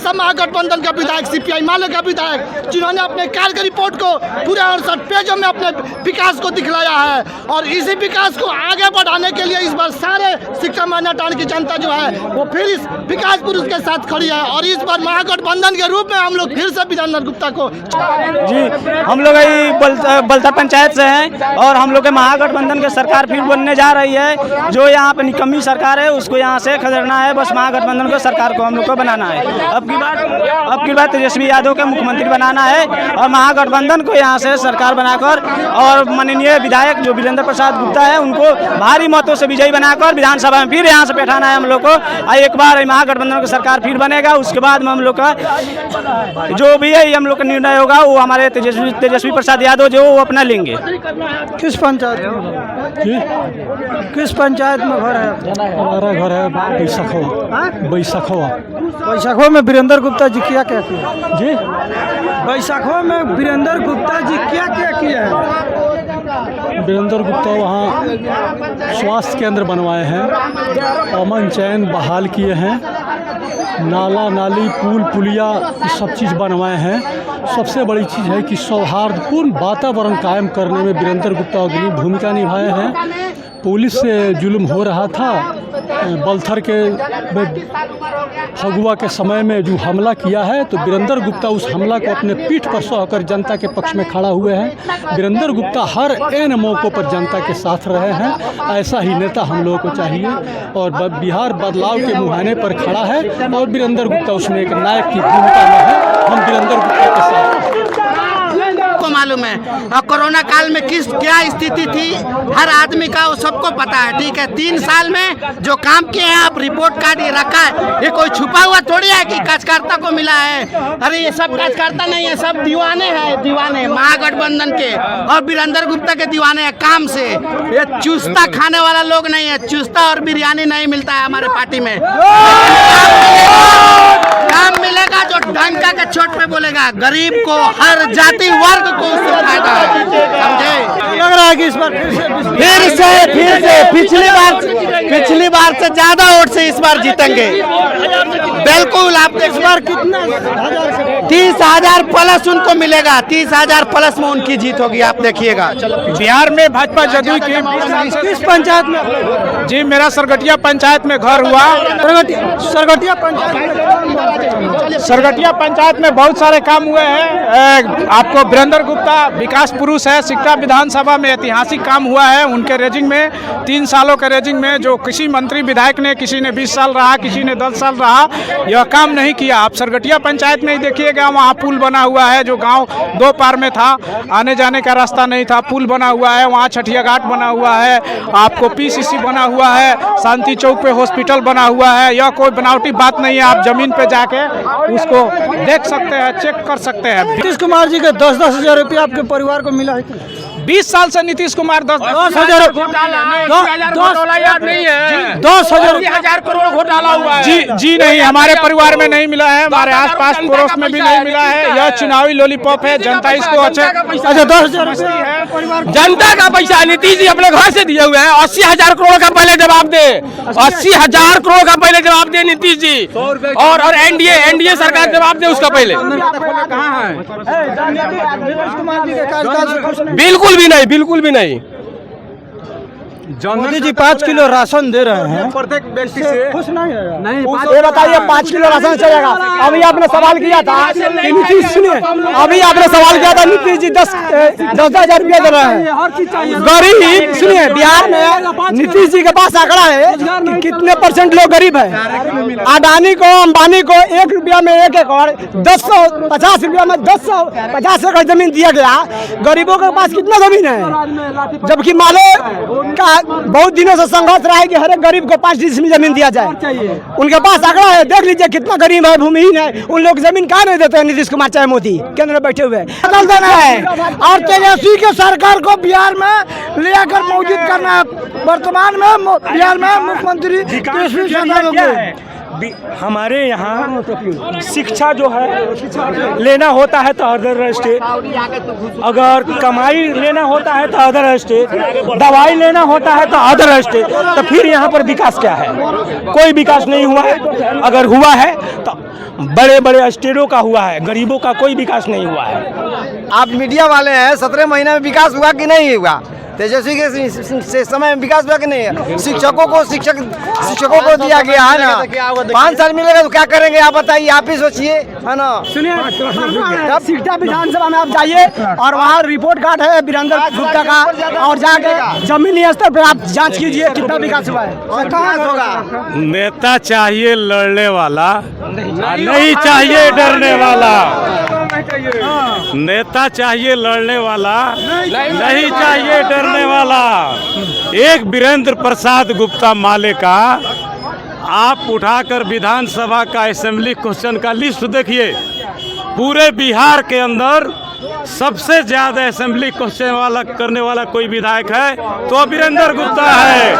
सब महागठबंधन का विधायक, CPI माले का विधायक, जिन्होंने अपने कार्य की रिपोर्ट को पूरे 68 पेजों में अपने विकास को दिखलाया है। और इसी विकास को आगे बढ़ाने के लिए इस बार सारे शिक्षा मान्यता की जनता जो है वो फिर इस विकास पुरुष के साथ खड़ी है। और इस बार महागठबंधन के रूप में हम लोग फिर से वीरेंद्र गुप्ता को जी, हम लोग बलता पंचायत से हैं और हम लोग के महागठबंधन की सरकार फिर बनने जा रही है। जो यहाँ पे निकम्मी सरकार है उसको यहाँ से खदेड़ना है। बस महागठबंधन को सरकार को हम लोग को बनाना है। अब की बार तेजस्वी यादव के मुख्यमंत्री बनाना है और महागठबंधन को यहाँ से सरकार बनाकर और माननीय विधायक जो वीरेंद्र प्रसाद गुप्ता है उनको भारी मतों से विजयी बनाकर विधानसभा में फिर यहाँ से बैठाना है हम लोग को। एक बार महागठबंधन की सरकार फिर बनेगा, उसके बाद में हम लोग का जो भी है हम लोग का निर्णय होगा वो हमारे तेजस्वी प्रसाद यादव जो वो अपना लेंगे। किस पंचायत में घर है? हमारा घर है बैसाखवा। बैसाखवा में वीरेंद्र गुप्ता जी क्या क्या किया जी? बैसाखवा में वीरेंद्र गुप्ता जी क्या क्या किया है? वीरेंद्र गुप्ता वहाँ स्वास्थ्य केंद्र बनवाए हैं, अमन चैन बहाल किए हैं, नाला नाली पुल पुलिया सब चीज़ बनवाए हैं। सबसे बड़ी चीज़ है कि सौहार्दपूर्ण वातावरण कायम करने में वीरेंद्र गुप्ता अग्रणी भूमिका निभाए हैं। पुलिस से जुल्म हो रहा था, बलथर के फगुआ के समय में जो हमला किया है तो वीरेंद्र गुप्ता उस हमला को अपने पीठ पर सहकर जनता के पक्ष में खड़ा हुए हैं। वीरेंद्र गुप्ता हर एन मौक़ों पर जनता के साथ रहे हैं। ऐसा ही नेता हम लोगों को चाहिए और बिहार बदलाव के मुहाने पर खड़ा है और वीरेंद्र गुप्ता उसमें एक नायक की भूमिका में है। हम वीरेंद्र गुप्ता के साथ को मालूम है और कोरोना काल में क्या स्थिति थी हर आदमी का वो सबको पता है। ठीक है, 3 साल में जो काम किए हैं आप रिपोर्ट कार्ड ये रखा है, ये कोई छुपा हुआ थोड़ी है कि कार्यकर्ता को मिला है। अरे ये सब कार्यकर्ता नहीं है, सब दीवाने हैं, दीवाने महागठबंधन के और वीरेंद्र गुप्ता के दीवाने हैं काम से। ये चूस्ता खाने वाला लोग नहीं है, चूस्ता और बिरयानी नहीं मिलता है हमारे पार्टी में। काम मिलेगा जो डंका के चोट पे बोलेगा, गरीब को हर जाति वर्ग को उससे फायदा है। समझे? लग रहा है कि इस बार फिर से पिछली बार से ज्यादा वोट से इस बार जीतेंगे। बिल्कुल, आप इस बार कितना 30,000 प्लस उनको मिलेगा, 30,000 प्लस में उनकी जीत होगी, आप देखिएगा। बिहार में भाजपा जदयू की किस पंचायत में? जी, मेरा सरगटिया पंचायत में घर हुआ। सरगटिया पंचायत में बहुत सारे काम हुए हैं। आपको वीरेंद्र गुप्ता विकास पुरुष है, सिकटा विधानसभा में ऐतिहासिक काम हुआ है उनके रेजिंग में। 3 सालों के रेजिंग में जो किसी मंत्री विधायक ने, किसी ने 20 साल रहा, किसी ने 10 साल रहा, यह काम नहीं किया। आप सरगटिया पंचायत में ही देखिएगा, वहाँ पुल बना हुआ है जो गांव 2 पार में था, आने जाने का रास्ता नहीं था, पुल बना हुआ है। वहाँ छठिया घाट बना हुआ है, आपको PCC बना हुआ है, शांति चौक पे हॉस्पिटल बना हुआ है। यह कोई बनावटी बात नहीं है, आप जमीन पे जाके उसको देख सकते हैं, चेक कर सकते हैं। नीतीश कुमार जी के 10-10 हजार रुपया आपके परिवार को मिला है? 20 साल से नीतीश कुमार 10 हजार करोड़ घोटाला हुआ है। जी नहीं, हमारे परिवार में नहीं मिला है, हमारे आसपास पड़ोस में भी नहीं मिला है। यह चुनावी लॉलीपॉप है, जनता इसको अच्छा 10,000 जनता का पैसा नीतीश जी अपने घर से दिए हुए हैं। 80,000 करोड़ का पहले जवाब दे, 80,000 करोड़ का पहले जवाब दे नीतीश जी। और एनडीए सरकार जवाब दे उसका पहले। बिल्कुल भी नहीं। मोदी जी 5 किलो राशन दे रहे हैं, प्रत्येक व्यक्ति से खुश नहीं है? नहीं, ये बताइए 5 किलो राशन चलेगा? अभी आपने सवाल किया था कि नीतीश, सुनिए, अभी आपने सवाल किया था नीतीश जी 10,000 रुपया दे रहे हैं गरीब। सुनिए, बिहार में नीतीश जी के पास आंकड़ा है कि कितने % लोग गरीब है। अडानी को, अंबानी को 1 रुपया में 1 एकड़, 50 रुपया में 50 एकड़ जमीन दिया गया। गरीबों के पास कितना जमीन है? जबकि माले का बहुत दिनों से संघर्ष रहा है कि हर एक गरीब को 5 डिसमिल जमीन दिया जाए। उनके पास आंकड़ा है, देख लीजिए कितना गरीब है, भूमिहीन है। उन लोग जमीन कहाँ नहीं देते हैं नीतीश कुमार चाहे मोदी केंद्र में बैठे हुए। बदल देना है और तेजस्वी के सरकार को बिहार में ले आकर मौजूद करना है। वर्तमान में बिहार में मुख्यमंत्री तेजस्वी सरकार होगी। हमारे यहाँ शिक्षा जो है लेना होता है तो अदर स्टेट, अगर कमाई लेना होता है तो अदर स्टेट, दवाई लेना होता है तो अदर स्टेट, तो फिर यहाँ पर विकास क्या है? कोई विकास नहीं हुआ है। अगर हुआ है तो बड़े बड़े स्टेटों का हुआ है, गरीबों का कोई विकास नहीं हुआ है। आप मीडिया वाले हैं, 17 महीने में विकास हुआ कि नहीं हुआ? तेजस्वी के समय में विकास हुआ कि नहीं? शिक्षकों को दिया गया है ना, 5 साल मिलेगा तो क्या करेंगे आप बताइए, आप ही सोचिए, है ना। सुनिए, तब सिकटा विधानसभा में आप जाइए और वहाँ रिपोर्ट कार्ड है वीरेंद्र गुप्ता का, और जाके जमीनी स्तर पर आप जांच कीजिए कितना विकास हुआ है और कहाँ होगा। नेता चाहिए लड़ने वाला, नहीं चाहिए डरने वाला। नेता चाहिए लड़ने वाला, नहीं चाहिए डरने वाला। एक वीरेंद्र प्रसाद गुप्ता माले का आप उठाकर विधानसभा का असेंबली क्वेश्चन का लिस्ट देखिए, पूरे बिहार के अंदर सबसे ज्यादा असेंबली क्वेश्चन वाला करने वाला कोई विधायक है तो वीरेंद्र गुप्ता है।